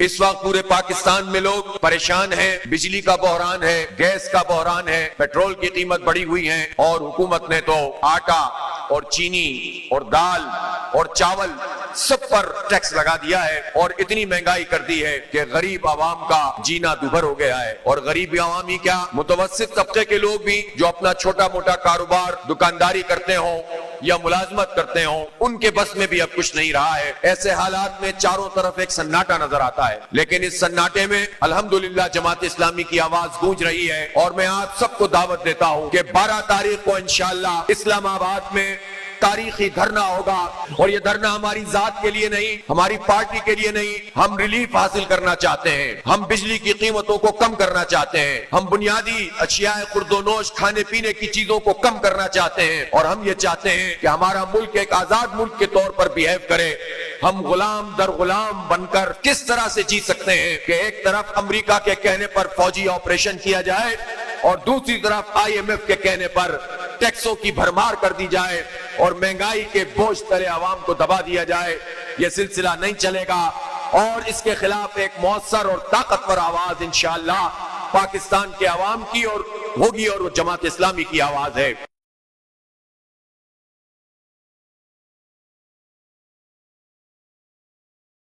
اس وقت پورے پاکستان میں لوگ پریشان ہیں، بجلی کا بحران ہے، گیس کا بحران ہے، پیٹرول کی قیمت بڑھی ہوئی ہے، اور حکومت نے تو آٹا اور چینی اور دال اور چاول سب پر ٹیکس لگا دیا ہے، اور اتنی مہنگائی کر دی ہے کہ غریب عوام کا جینا دوبھر ہو گیا ہے۔ اور غریب عوام ہی کیا، متوسط طبقے کے لوگ بھی جو اپنا چھوٹا موٹا کاروبار دکانداری کرتے ہوں یا ملازمت کرتے ہوں، ان کے بس میں بھی اب کچھ نہیں رہا ہے۔ ایسے حالات میں چاروں طرف ایک سناٹا نظر آتا ہے، لیکن اس سناٹے میں الحمدللہ جماعت اسلامی کی آواز گونج رہی ہے، اور میں آپ سب کو دعوت دیتا ہوں کہ 12 تاریخ کو انشاءاللہ اسلام آباد میں تاریخی دھرنا ہوگا، اور یہ دھرنا ہماری ذات کے لیے نہیں، ہماری پارٹی کے لیے نہیں، ہم ریلیف حاصل کرنا چاہتے ہیں، ہم بجلی کی قیمتوں کو کم کرنا چاہتے ہیں، ہم بنیادی اشیاء خورد و نوش کھانے پینے کی چیزوں کو کم کرنا چاہتے ہیں، اور ہم یہ چاہتے ہیں کہ ہمارا ملک ایک آزاد ملک کے طور پر بیہیو کرے۔ ہم غلام در غلام بن کر کس طرح سے جی سکتے ہیں کہ ایک طرف امریکہ کے کہنے پر فوجی آپریشن کیا جائے اور دوسری طرف IMF کے کہنے پر ٹیکسوں کی بھرمار کر دی جائے اور مہنگائی کے بوجھ تلے عوام کو دبا دیا جائے۔ یہ سلسلہ نہیں چلے گا، اور اس کے خلاف ایک مؤثر اور طاقتور آواز انشاءاللہ پاکستان کے عوام کی اور ہوگی، اور وہ جماعت اسلامی کی آواز ہے۔